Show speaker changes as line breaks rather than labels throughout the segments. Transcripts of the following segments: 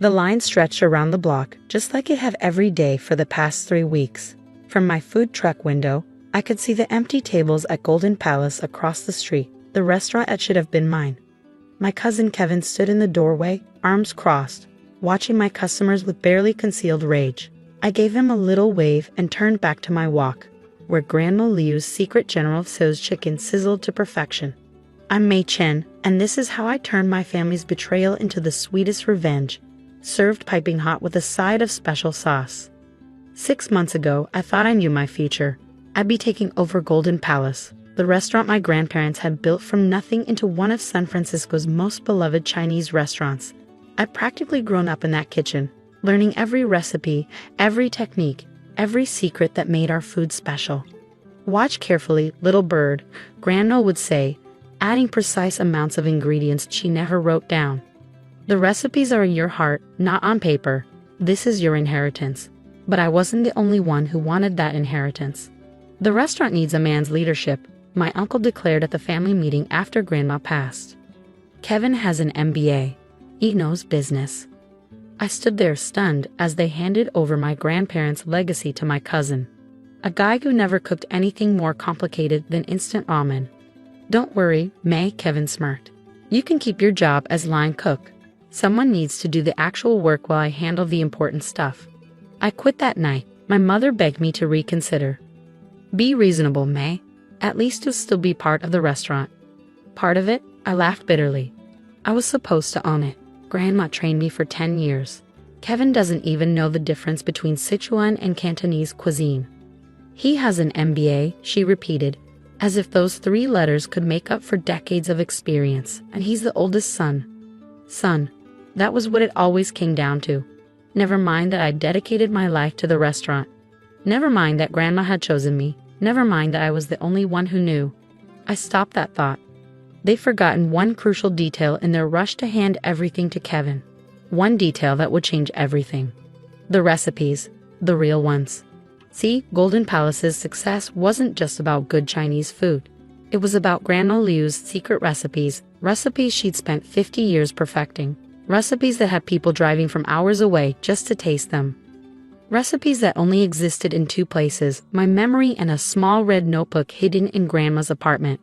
The line stretched around the block, just like it had every day for the past 3 weeks. From my food truck window, I could see the empty tables at Golden Palace across the street, the restaurant that should have been mine. My cousin Kevin stood in the doorway, arms crossed, watching my customers with barely concealed rage. I gave him a little wave and turned back to my walk, where Grandma Liu's secret General Tso's chicken sizzled to perfection. I'm Mei Chen, and this is how I turned my family's betrayal into the sweetest revenge, served piping hot with a side of special sauce. 6 months ago, I thought I knew my future. I'd be taking over Golden Palace, the restaurant my grandparents had built from nothing into one of San Francisco's most beloved Chinese restaurants. I'd practically grown up in that kitchen, learning every recipe, every technique, every secret that made our food special. Watch carefully, little bird, Grandma would say, adding precise amounts of ingredients she never wrote down. The recipes are in your heart, not on paper. This is your inheritance. But I wasn't the only one who wanted that inheritance. The restaurant needs a man's leadership, my uncle declared at the family meeting after Grandma passed. Kevin has an MBA. He knows business. I stood there stunned as they handed over my grandparents' legacy to my cousin, a guy who never cooked anything more complicated than instant ramen. Don't worry, May, Kevin smirked. You can keep your job as line cook. Someone needs to do the actual work while I handle the important stuff. I quit that night. My mother begged me to reconsider. Be reasonable, May. At least you'll still be part of the restaurant. Part of it? I laughed bitterly. I was supposed to own it. Grandma trained me for 10 years. Kevin doesn't even know the difference between Sichuan and Cantonese cuisine. He has an MBA, she repeated, as if those 3 letters could make up for decades of experience, and he's the oldest son. Son, that was what it always came down to. Never mind that I dedicated my life to the restaurant. Never mind that Grandma had chosen me. Never mind that I was the only one who knew. I stopped that thought. They'd forgotten one crucial detail in their rush to hand everything to Kevin. One detail that would change everything. The recipes. The real ones. See, Golden Palace's success wasn't just about good Chinese food. It was about Grandma Liu's secret recipes, recipes she'd spent 50 years perfecting. Recipes that had people driving from hours away just to taste them. Recipes that only existed in 2 places, my memory and a small red notebook hidden in Grandma's apartment.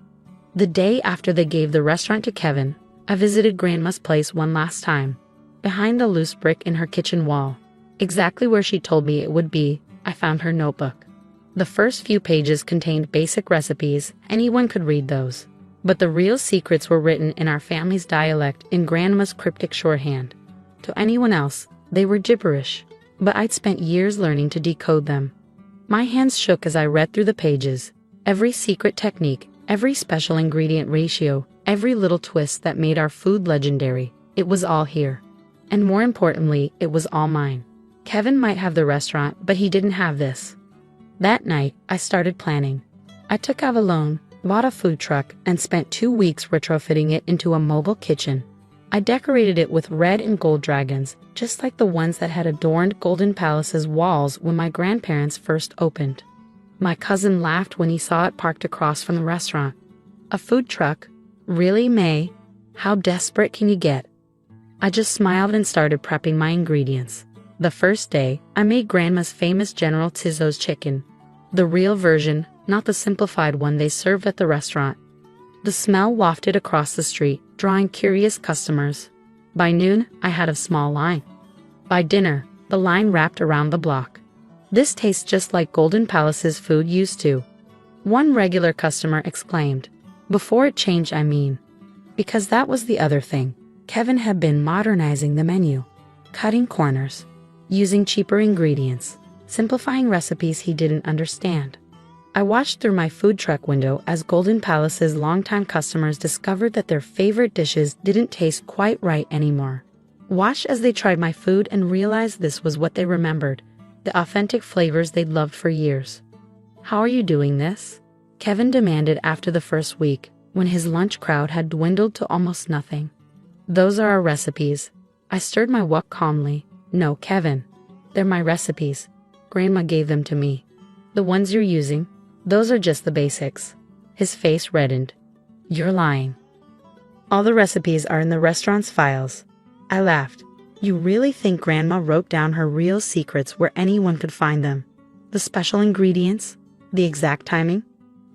The day after they gave the restaurant to Kevin, I visited Grandma's place one last time, behind the loose brick in her kitchen wall. Exactly where she told me it would be, I found her notebook. The first few pages contained basic recipes, anyone could read those. But the real secrets were written in our family's dialect in Grandma's cryptic shorthand. To anyone else, they were gibberish, but I'd spent years learning to decode them. My hands shook as I read through the pages. Every secret technique, every special ingredient ratio, every little twist that made our food legendary, it was all here. And more importantly, it was all mine. Kevin might have the restaurant, but he didn't have this. That night, I started planning. I took out a loan, bought a food truck, and spent 2 weeks retrofitting it into a mobile kitchen. I decorated it with red and gold dragons, just like the ones that had adorned Golden Palace's walls when my grandparents first opened. My cousin laughed when he saw it parked across from the restaurant. A food truck? Really, May? How desperate can you get? I just smiled and started prepping my ingredients. The first day, I made Grandma's famous General Tso's chicken. The real version, not the simplified one they served at the restaurant. The smell wafted across the street, drawing curious customers. By noon, I had a small line. By dinner, the line wrapped around the block. This tastes just like Golden Palace's food used to. One regular customer exclaimed. Before it changed, I mean. Because that was the other thing. Kevin had been modernizing the menu, cutting corners, using cheaper ingredients, simplifying recipes he didn't understand. I watched through my food truck window as Golden Palace's longtime customers discovered that their favorite dishes didn't taste quite right anymore. Watched as they tried my food and realized this was what they remembered, the authentic flavors they'd loved for years. How are you doing this? Kevin demanded after the first week, when his lunch crowd had dwindled to almost nothing. Those are our recipes. I stirred my wok calmly. No, Kevin. They're my recipes. Grandma gave them to me. The ones you're using, those are just the basics. His face reddened. You're lying. All the recipes are in the restaurant's files. I laughed. You really think Grandma wrote down her real secrets where anyone could find them? The special ingredients? The exact timing?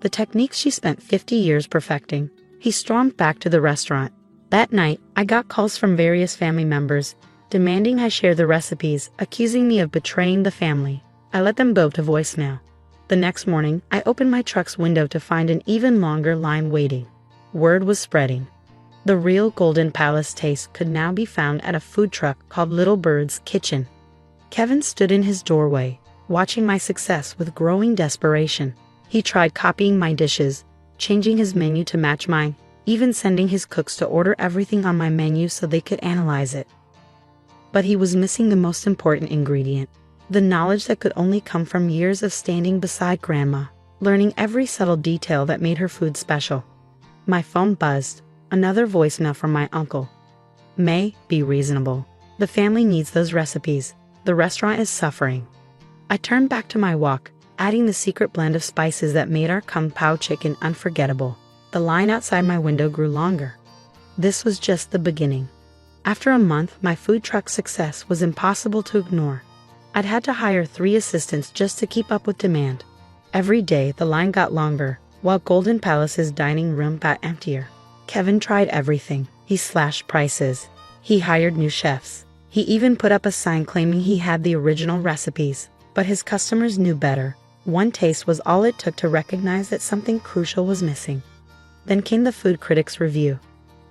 The techniques she spent 50 years perfecting? He stormed back to the restaurant. That night, I got calls from various family members, demanding I share the recipes, accusing me of betraying the family. I let them go to voicemail. The next morning, I opened my truck's window to find an even longer line waiting. Word was spreading. The real Golden Palace taste could now be found at a food truck called Little Bird's Kitchen. Kevin stood in his doorway, watching my success with growing desperation. He tried copying my dishes, changing his menu to match mine, even sending his cooks to order everything on my menu so they could analyze it. But he was missing the most important ingredient, the knowledge that could only come from years of standing beside Grandma, learning every subtle detail that made her food special. My phone buzzed. Another voicemail from my uncle. May, be reasonable. The family needs those recipes. The restaurant is suffering. I turned back to my walk, adding the secret blend of spices that made our kung pao chicken unforgettable. The line outside my window grew longer. This was just the beginning. After a month, my food truck success was impossible to ignore. I'd had to hire 3 assistants just to keep up with demand. Every day, the line got longer, while Golden Palace's dining room got emptier. Kevin tried everything. He slashed prices. He hired new chefs. He even put up a sign claiming he had the original recipes. But his customers knew better. One taste was all it took to recognize that something crucial was missing. Then came the food critics' review.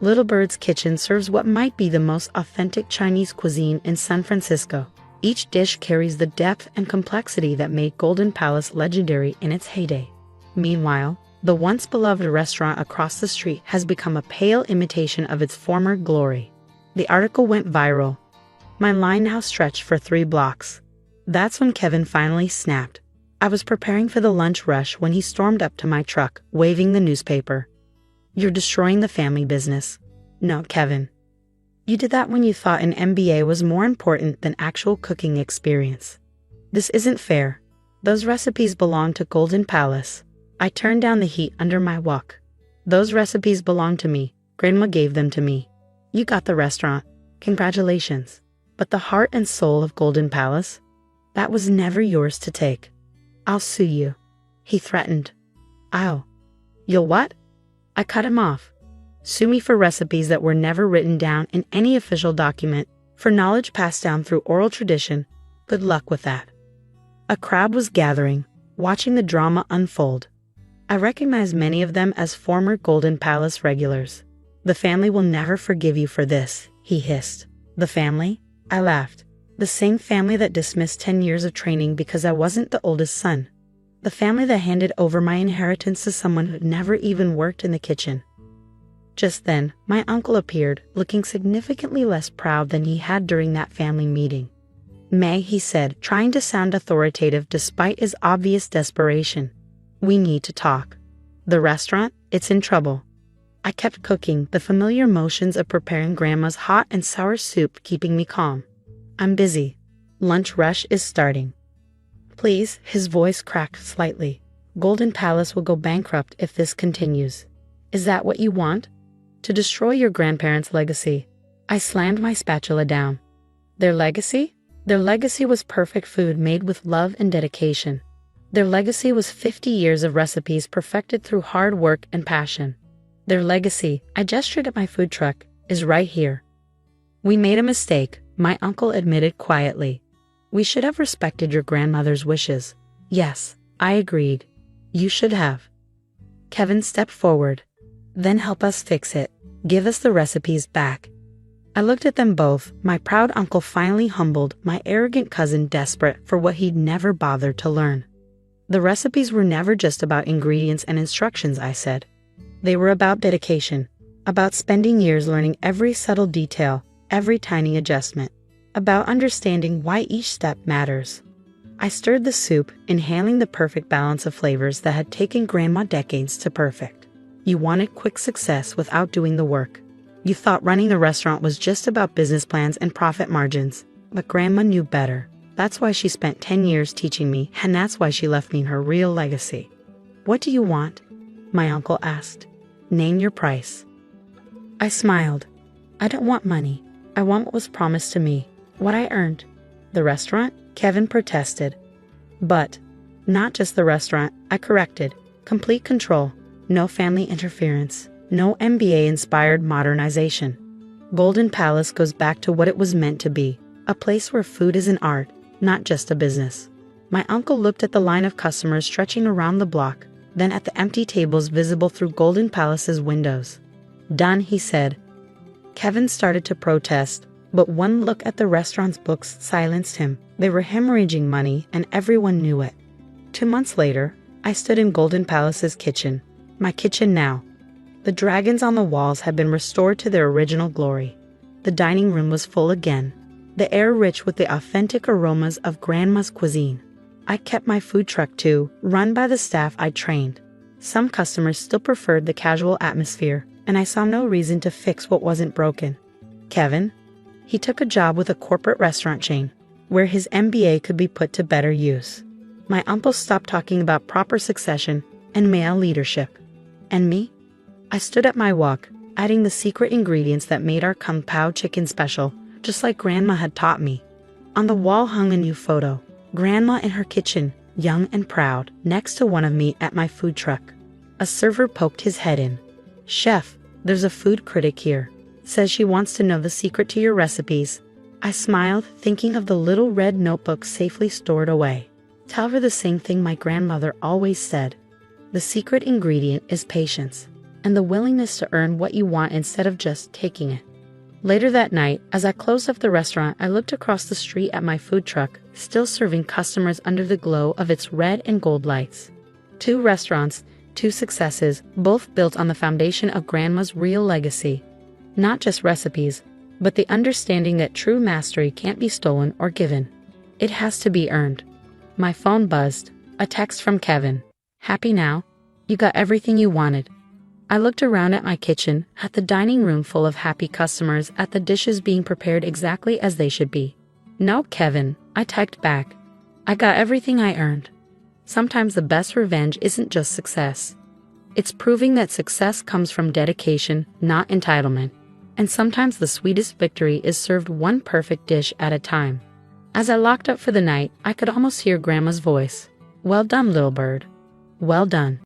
Little Bird's Kitchen serves what might be the most authentic Chinese cuisine in San Francisco. Each dish carries the depth and complexity that made Golden Palace legendary in its heyday. Meanwhile, the once beloved restaurant across the street has become a pale imitation of its former glory. The article went viral. My line now stretched for 3 blocks. That's when Kevin finally snapped. I was preparing for the lunch rush when he stormed up to my truck, waving the newspaper. You're destroying the family business. No, Kevin. You did that when you thought an MBA was more important than actual cooking experience. This isn't fair. Those recipes belong to Golden Palace. I turned down the heat under my wok. Those recipes belong to me. Grandma gave them to me. You got the restaurant. Congratulations. But the heart and soul of Golden Palace? That was never yours to take. I'll sue you. He threatened. You'll what? I cut him off. Sue me for recipes that were never written down in any official document, for knowledge passed down through oral tradition. Good luck with that. A crowd was gathering, watching the drama unfold. I recognized many of them as former Golden Palace regulars. The family will never forgive you for this, he hissed. The family? I laughed. The same family that dismissed 10 years of training because I wasn't the oldest son. The family that handed over my inheritance to someone who'd never even worked in the kitchen. Just then, my uncle appeared, looking significantly less proud than he had during that family meeting. May, he said, trying to sound authoritative despite his obvious desperation. We need to talk. The restaurant, it's in trouble. I kept cooking, the familiar motions of preparing Grandma's hot and sour soup keeping me calm. I'm busy. Lunch rush is starting. Please, his voice cracked slightly. Golden Palace will go bankrupt if this continues. Is that what you want? To destroy your grandparents' legacy. I slammed my spatula down. Their legacy? Their legacy was perfect food made with love and dedication. Their legacy was 50 years of recipes perfected through hard work and passion. Their legacy, I gestured at my food truck, is right here. We made a mistake, my uncle admitted quietly. We should have respected your grandmother's wishes. Yes, I agreed. You should have. Kevin stepped forward. Then help us fix it. Give us the recipes back. I looked at them both, my proud uncle finally humbled, my arrogant cousin desperate for what he'd never bothered to learn. The recipes were never just about ingredients and instructions, I said. They were about dedication, about spending years learning every subtle detail, every tiny adjustment, about understanding why each step matters. I stirred the soup, inhaling the perfect balance of flavors that had taken Grandma decades to perfect. You wanted quick success without doing the work. You thought running the restaurant was just about business plans and profit margins, but Grandma knew better. That's why she spent 10 years teaching me, and that's why she left me her real legacy. What do you want? My uncle asked. Name your price. I smiled. I don't want money. I want what was promised to me, what I earned. The restaurant? Kevin protested. But not just the restaurant, I corrected. Complete control. No family interference. No MBA-inspired modernization. Golden Palace goes back to what it was meant to be, a place where food is an art, not just a business. My uncle looked at the line of customers stretching around the block, then at the empty tables visible through Golden Palace's windows. Done, he said. Kevin started to protest, but one look at the restaurant's books silenced him. They were hemorrhaging money, and everyone knew it. 2 months later, I stood in Golden Palace's kitchen, my kitchen now. The dragons on the walls had been restored to their original glory. The dining room was full again, the air rich with the authentic aromas of Grandma's cuisine. I kept my food truck too, run by the staff I'd trained. Some customers still preferred the casual atmosphere, and I saw no reason to fix what wasn't broken. Kevin? He took a job with a corporate restaurant chain, where his MBA could be put to better use. My uncle stopped talking about proper succession and male leadership. And me? I stood at my wok, adding the secret ingredients that made our Kung Pao chicken special, just like Grandma had taught me. On the wall hung a new photo, Grandma in her kitchen, young and proud, next to one of me at my food truck. A server poked his head in. "Chef, there's a food critic here. Says she wants to know the secret to your recipes." I smiled, thinking of the little red notebook safely stored away. Tell her the same thing my grandmother always said. The secret ingredient is patience, and the willingness to earn what you want instead of just taking it. Later that night, as I closed up the restaurant, I looked across the street at my food truck, still serving customers under the glow of its red and gold lights. 2 restaurants, 2 successes, both built on the foundation of Grandma's real legacy. Not just recipes, but the understanding that true mastery can't be stolen or given. It has to be earned. My phone buzzed. A text from Kevin. "Happy now? You got everything you wanted." I looked around at my kitchen, at the dining room full of happy customers, at the dishes being prepared exactly as they should be. "No, Kevin," I typed back. "I got everything I earned." Sometimes the best revenge isn't just success. It's proving that success comes from dedication, not entitlement. And sometimes the sweetest victory is served one perfect dish at a time. As I locked up for the night, I could almost hear Grandma's voice. "Well done, little bird. Well done."